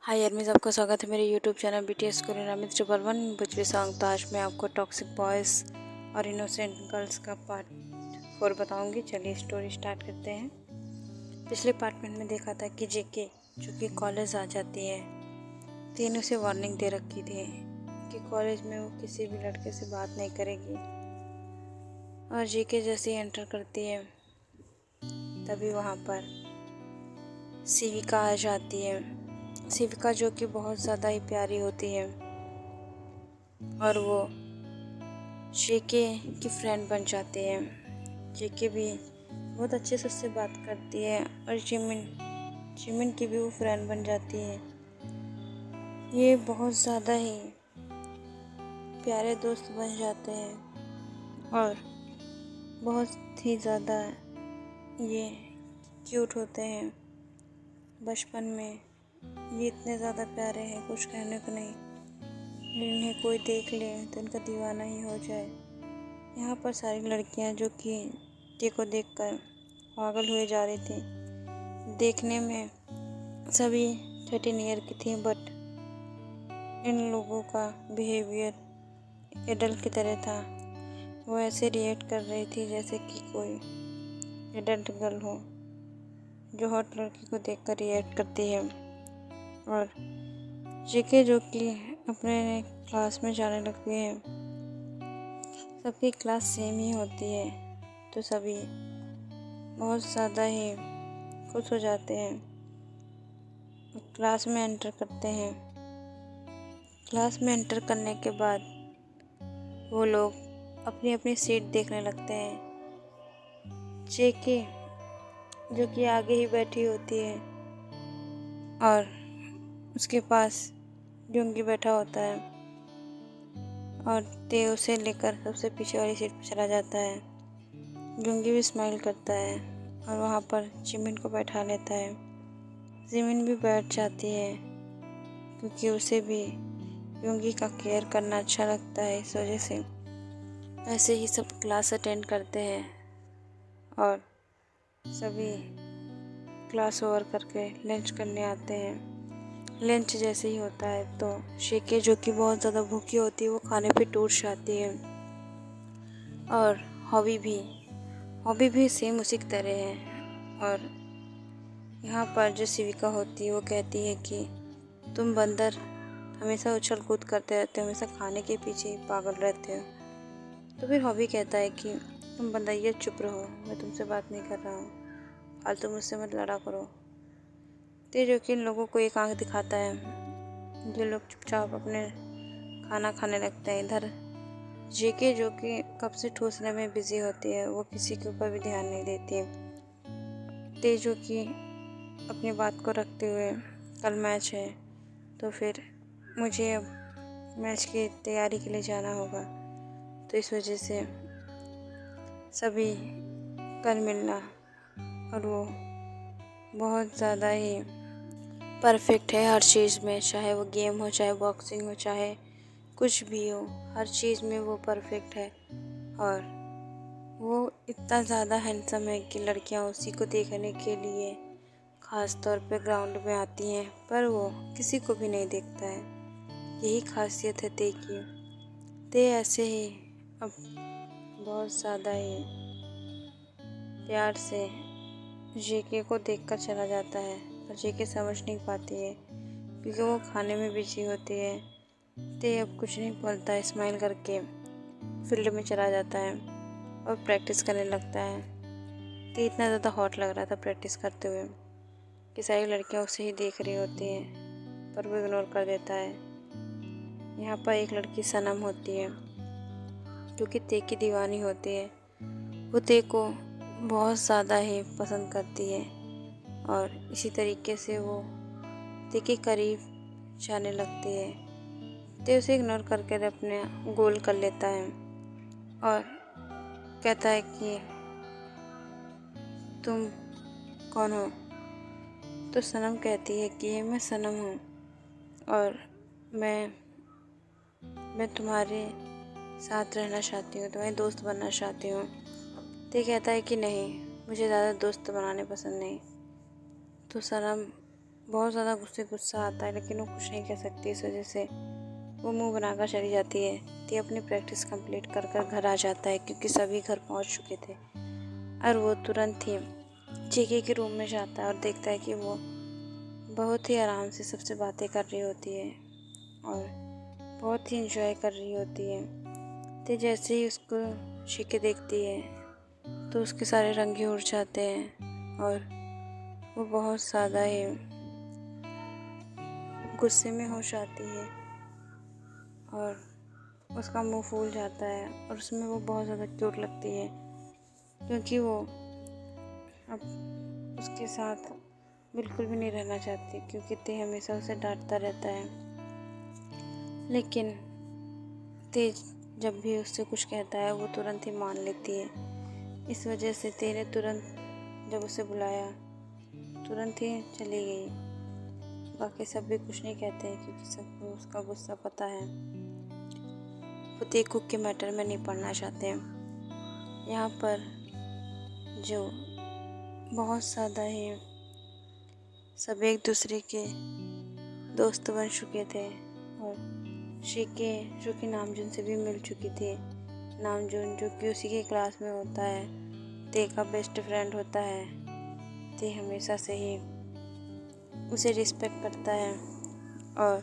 हाय यार, मैं सबका स्वागत है मेरे YouTube channel BTS Korean Amit 111 Bhojpuri song. तो आज मैं आपको टॉक्सिक बॉयज़ और इनोसेंट गर्ल्स का पार्ट 4 बताऊंगी। चलिए स्टोरी स्टार्ट करते हैं। पिछले पार्ट में हमने देखा था कि जेके जो कि कॉलेज आ जाती है, तीन उसे वार्निंग दे रखी थी कि कॉलेज में वो किसी भी लड़के से बात नहीं करेगी। और जेके जैसे ही एंटर करती है तभी वहाँ पर शिविका आ जाती है। शिविका जो कि बहुत ज़्यादा ही प्यारी होती है और वो जेके की फ्रेंड बन जाती है। जेके भी बहुत अच्छे से उससे बात करती है और जिमिन की भी वो फ्रेंड बन जाती है। ये बहुत ज़्यादा ही प्यारे दोस्त बन जाते हैं और बहुत ही ज़्यादा ये क्यूट होते हैं। बचपन में ये इतने ज़्यादा प्यारे हैं, कुछ कहने को नहीं। इन्हें कोई देख ले तो इनका दीवाना ही हो जाए। यहाँ पर सारी लड़कियाँ जो कि जे को देखकर पागल हुए जा रही थी। देखने में सभी 13 ईयर की थी, बट इन लोगों का बिहेवियर एडल्ट की तरह था। वो ऐसे रिएक्ट कर रही थी जैसे कि कोई एडल्ट गर्ल हो जो हॉट लड़की को देखकर रिएक्ट करती है। और जेके जो कि अपने क्लास में जाने लगती है, सबकी क्लास सेम ही होती है तो सभी बहुत ज़्यादा ही खुश हो जाते हैं। क्लास में एंटर करते हैं। क्लास में एंटर करने के बाद वो लोग अपनी अपनी सीट देखने लगते हैं। जेके जो कि आगे ही बैठी होती है और उसके पास जुंगी बैठा होता है और ते उसे लेकर सबसे पीछे वाली सीट पर चला जाता है। जुंगी भी स्माइल करता है और वहाँ पर जिमिन को बैठा लेता है। जिमिन भी बैठ जाती है क्योंकि उसे भी जुंगी का केयर करना अच्छा लगता है, इस वजह से। ऐसे ही सब क्लास अटेंड करते हैं और सभी क्लास ओवर करके लंच करने आते हैं। लंच जैसे ही होता है तो शेके जो कि बहुत ज़्यादा भूखी होती है वो खाने पे टूट जाती है। और हॉबी भी सेम उसी की तरह है। और यहाँ पर जो शिविका होती है वो कहती है कि तुम बंदर हमेशा उछल कूद करते रहते हो, हमेशा खाने के पीछे ही पागल रहते हो। तो फिर हॉबी कहता है कि तुम बंदरिया चुप रहो, मैं तुमसे बात नहीं कर रहा हूँ, फालतू मुझसे मत लड़ा करो। तो जो कि इन लोगों को एक आंख दिखाता है, जो लोग चुपचाप अपने खाना खाने लगते हैं। इधर जेके जो कि कब से ठूसने में बिजी होती है, वो किसी के ऊपर भी ध्यान नहीं देती है। ते जो कि अपनी बात को रखते हुए कल मैच है तो फिर मुझे अब मैच की तैयारी के लिए जाना होगा, तो इस वजह से सभी कल मिलना। और वो बहुत ज़्यादा ही परफेक्ट है हर चीज़ में, चाहे वो गेम हो, चाहे बॉक्सिंग हो, चाहे कुछ भी हो, हर चीज़ में वो परफेक्ट है। और वो इतना ज़्यादा हैंडसम है कि लड़कियां उसी को देखने के लिए ख़ास तौर पे ग्राउंड में आती हैं, पर वो किसी को भी नहीं देखता है। यही खासियत है ते की। ते ऐसे ही अब बहुत ज़्यादा ही प्यार से जेके को देखकर चला जाता है, पर जेके समझ नहीं पाती है क्योंकि वो खाने में बिजी होती है। ते अब कुछ नहीं बोलता, स्माइल करके फील्ड में चला जाता है और प्रैक्टिस करने लगता है। ते इतना ज़्यादा हॉट लग रहा था प्रैक्टिस करते हुए कि सारी लड़कियां उसे ही देख रही होती हैं, पर वो इग्नोर कर देता है। यहाँ पर एक लड़की सनम होती है जो कि ते की दीवानी होती है। वो ते को बहुत ज़्यादा ही पसंद करती है और इसी तरीके से वो ते के करीब जाने लगती है। ते उसे इग्नोर करके अपने गोल कर लेता है और कहता है कि तुम कौन हो। तो सनम कहती है कि मैं सनम हूँ और मैं तुम्हारे साथ रहना चाहती हूँ, तुम्हारी दोस्त बनना चाहती हूँ। तो ये कहता है कि नहीं, मुझे ज़्यादा दोस्त बनाने पसंद नहीं। तो सनम बहुत ज़्यादा गुस्सा आता है, लेकिन वो कुछ नहीं कह सकती। इस वजह से वो मुंह बनाकर चली जाती है। ते अपनी प्रैक्टिस कंप्लीट कर कर घर आ जाता है, क्योंकि सभी घर पहुंच चुके थे। और वो तुरंत ही जेके के रूम में जाता है और देखता है कि वो बहुत ही आराम से सबसे बातें कर रही होती है और बहुत ही इंजॉय कर रही होती है। तो जैसे ही उसको जेके देखती है तो उसके सारे रंगे उड़ जाते हैं और वो बहुत ज़्यादा ही गुस्से में हो जाती है और उसका मुंह फूल जाता है और उसमें वो बहुत ज़्यादा क्यूट लगती है, क्योंकि वो अब उसके साथ बिल्कुल भी नहीं रहना चाहती, क्योंकि ते हमेशा उसे डांटता रहता है। लेकिन ते जब भी उससे कुछ कहता है वो तुरंत ही मान लेती है। इस वजह से ते ने तुरंत जब उसे बुलाया तुरंत ही चली गई। बाकी सब भी कुछ नहीं कहते हैं, क्योंकि सबको उसका गुस्सा पता है। वो ते कुक के मैटर में नहीं पढ़ना चाहते हैं। यहाँ पर जो बहुत ज़्यादा ही सब एक दूसरे के दोस्त बन चुके थे और शिके जो कि नामजुन से भी मिल चुकी थी। नामजुन जो कि उसी के क्लास में होता है, ते का बेस्ट फ्रेंड होता है। ते हमेशा से ही उसे रिस्पेक्ट करता है और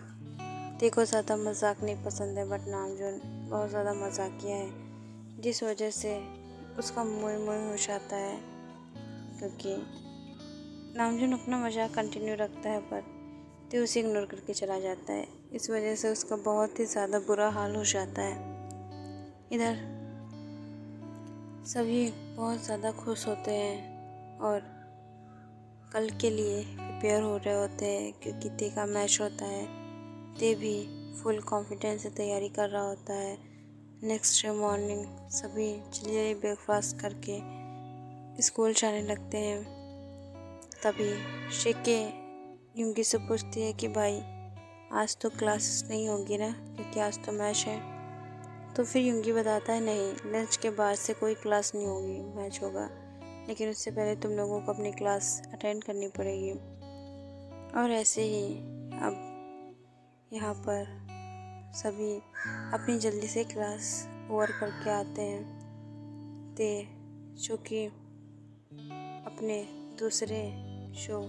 ते को ज़्यादा मजाक नहीं पसंद है, बट नामजुन बहुत ज़्यादा मजाकिया है, जिस वजह से उसका मोह हो जाता है। क्योंकि नामजुन अपना मजाक कंटिन्यू रखता है पर ते उसे इग्नोर करके चला जाता है। इस वजह से उसका बहुत ही ज़्यादा बुरा हाल हो जाता है। इधर सभी बहुत ज़्यादा खुश होते हैं और कल के लिए प्रिपेयर हो रहे होते हैं, क्योंकि ते का मैच होता है। ते भी फुल कॉन्फिडेंस से तैयारी कर रहा होता है। नेक्स्ट डे मॉर्निंग सभी जल्दी ब्रेकफास्ट करके स्कूल जाने लगते हैं। तभी शिके युंगी से पूछती है कि भाई आज तो क्लासेस नहीं होगी ना, क्योंकि आज तो मैच है। तो फिर युंगी बताता है नहीं, लंच के बाद से कोई क्लास नहीं होगी, मैच होगा, लेकिन उससे पहले तुम लोगों को अपनी क्लास अटेंड करनी पड़ेगी। और ऐसे ही अब यहाँ पर सभी अपनी जल्दी से क्लास ओवर करके आते हैं। ते जो कि अपने दूसरे शो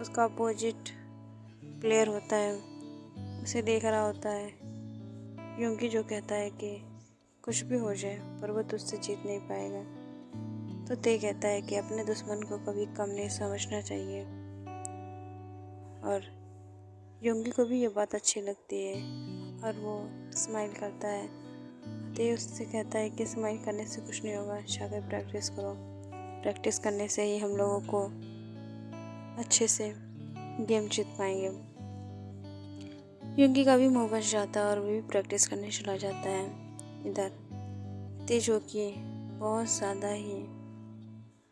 उसका अपोजिट प्लेयर होता है उसे देख रहा होता है। युंगी जो कहता है कि कुछ भी हो जाए पर वो तुझसे जीत नहीं पाएगा। तो ते कहता है कि अपने दुश्मन को कभी कम नहीं समझना चाहिए। और युंगी को भी ये बात अच्छी लगती है और वो स्माइल करता है। ते उससे कहता है कि स्माइल करने से कुछ नहीं होगा, जाकर प्रैक्टिस करो, प्रैक्टिस करने से ही हम लोगों को अच्छे से गेम जीत पाएंगे। युंगी का भी मुंह बच जाता है और वो भी प्रैक्टिस करने चला जाता है। इधर ते जो कि बहुत ज़्यादा ही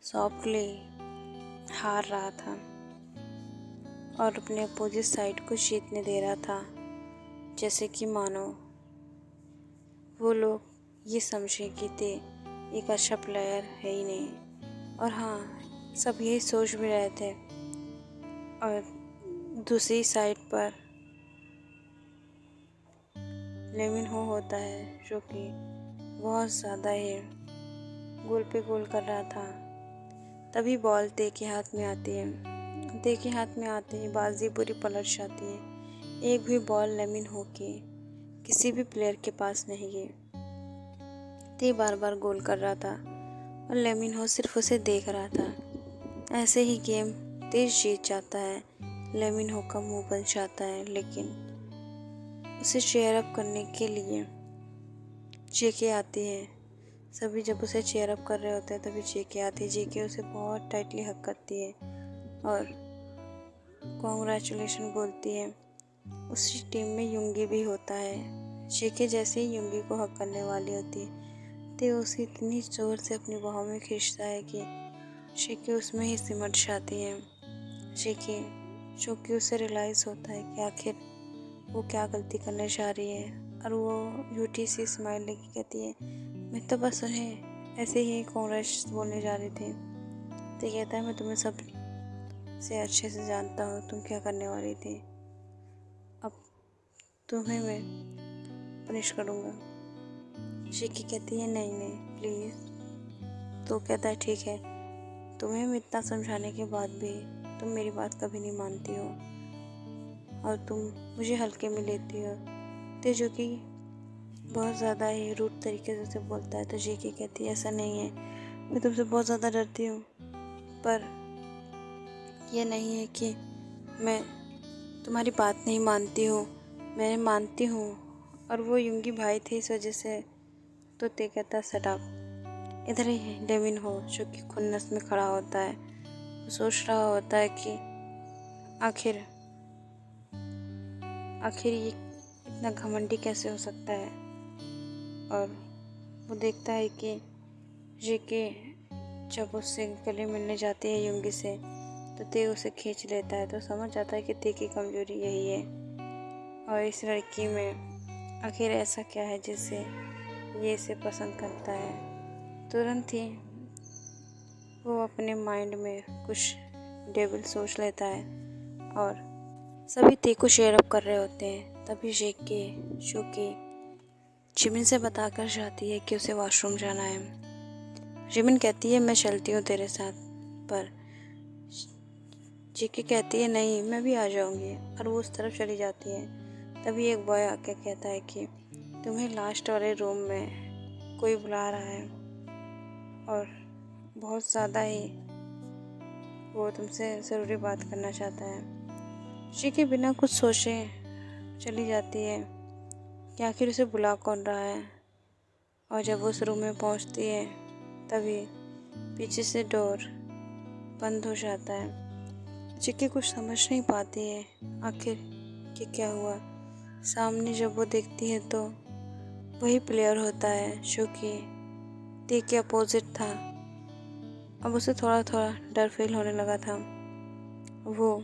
सॉफ्टली हार रहा था और अपने अपोजिट साइड को जीतने दे रहा था, जैसे कि मानो वो लोग ये समझे कि ते एक अच्छा प्लेयर है ही नहीं। और हाँ, सब यही सोच भी रहे थे। और दूसरी साइड पर लेमिन हो होता है, जो कि बहुत ज़्यादा ही गोल पे गोल कर रहा था। तभी बॉल ते के हाथ में आती है। ते के हाथ में आते ही बाजी पूरी पलट जाती है। एक भी बॉल लेमिन हो के किसी भी प्लेयर के पास नहीं गई। ते बार बार गोल कर रहा था और लेमिन हो सिर्फ उसे देख रहा था। ऐसे ही गेम तेज जीत जाता है। लेमिन हो का मुंह बन जाता है, लेकिन उसे चेयर अप करने के लिए जेके आती है। सभी जब उसे चेयर अप कर रहे होते हैं तभी जेके आती है। जेके उसे बहुत टाइटली हक करती है और कॉन्ग्रेचुलेशन बोलती है। उसी टीम में युंगी भी होता है। जेके जैसे ही युंगी को हक करने वाली होती है तो उसे इतनी ज़ोर से अपनी बाहों में खींचता है कि जेके उसमें ही सिमट जाती है। जेके जो कि उसे रियलाइज़ होता है कि आखिर वो क्या गलती करने जा रही है, और वो झूठी सी स्माइल लेके कहती है मैं तो बस उन्हें ऐसे ही कांग्रेस बोलने जा रही थी। तो कहता है मैं तुम्हें सब से अच्छे से जानता हूँ तुम क्या करने वाली थी। अब तुम्हें मैं पनिश करूँगा। शिकी कहती है नहीं नहीं प्लीज़। तो कहता है ठीक है, तुम्हें मैं इतना समझाने के बाद भी तुम मेरी बात कभी नहीं मानती हो और तुम मुझे हल्के में लेती हो। तो जो कि बहुत ज़्यादा ही रूड तरीके से उसे बोलता है। तो शिकी कहती है ऐसा नहीं है, मैं तुमसे बहुत ज़्यादा डरती हूँ, पर यह नहीं है कि मैं तुम्हारी बात नहीं मानती हूँ, मैं मानती हूँ। और वो यूंगी भाई थे इस वजह से। तो ते कहता सटाप। इधर ही लेविन हो जो कि खुन्नस में खड़ा होता है, वो सोच रहा होता है कि आखिर ये इतना घमंडी कैसे हो सकता है। और वो देखता है कि जेके जब उससे गले मिलने जाती है यूंगी से तो ते उसे खींच लेता है। तो समझ जाता है कि ते की कमजोरी यही है और इस लड़की में आखिर ऐसा क्या है जिससे ये इसे पसंद करता है। तुरंत ही वो अपने माइंड में कुछ डेविल सोच लेता है और सभी ते को शेयर अप कर रहे होते हैं। तभी जेके जो कि जिमिन से बताकर जाती है कि उसे वॉशरूम जाना है। जिमिन कहती है मैं चलती हूँ तेरे साथ, पर जेके कहती है नहीं मैं भी आ जाऊँगी और वो उस तरफ चली जाती है। तभी एक बॉय आके कहता है कि तुम्हें लास्ट वाले रूम में कोई बुला रहा है और बहुत ज़्यादा ही वो तुमसे ज़रूरी बात करना चाहता है। जेके बिना कुछ सोचे चली जाती है कि आखिर उसे बुला कौन रहा है। और जब वो उस रूम में पहुंचती है तभी पीछे से डोर बंद हो जाता है। जेके कुछ समझ नहीं पाती है आखिर कि क्या हुआ। सामने जब वो देखती है तो वही प्लेयर होता है जो कि ते के अपोजिट था। अब उसे थोड़ा थोड़ा डर फील होने लगा था। वो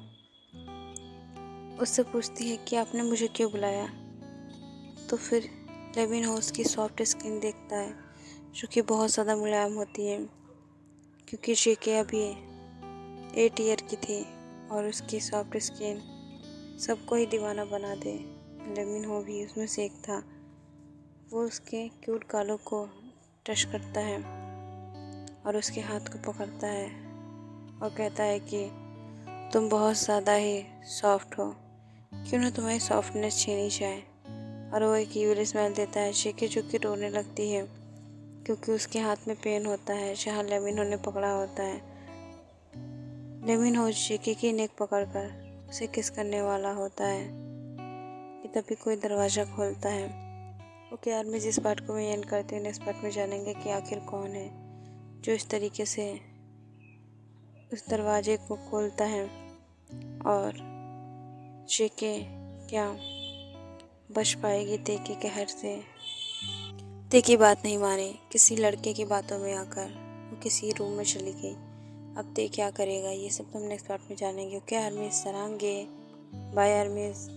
उससे पूछती है कि आपने मुझे क्यों बुलाया। तो फिर लेविन हो उसकी सॉफ्ट स्किन देखता है जो कि बहुत ज़्यादा मुलायम होती है, क्योंकि जेके अभी 8 ईयर की थी और उसकी सॉफ्ट स्किन सबको ही दीवाना बना दे। लेविन हो भी उसमें से एक था। वो उसके क्यूट गालों को टच करता है और उसके हाथ को पकड़ता है और कहता है कि तुम बहुत ज़्यादा ही सॉफ्ट हो, क्यों ना तुम्हारी सॉफ्टनेस छीनी जाए। और वो एक ईविल स्मेल देता है। जेके जो कि रोने लगती है क्योंकि उसके हाथ में पेन होता है जहाँ लेविन ने पकड़ा होता है। लेविन हो जेके की नेक पकड़कर उसे किस करने वाला होता है कि तभी कोई दरवाज़ा खोलता है। ओके यार, मैं जिस पार्ट को मैं एंड करती हूँ नेक्स्ट पार्ट में जानेंगे कि आखिर कौन है जो इस तरीके से उस दरवाजे को खोलता है और जेके क्या बच पाएगी ते के कहर से। ते की बात नहीं माने, किसी लड़के की बातों में आकर वो किसी रूम में चली गई। अब ते क्या करेगा ये सब तो हम नेक्स्ट पार्ट में जानेंगे। ओके आर्मी सरांगे, बाय आर्मीज।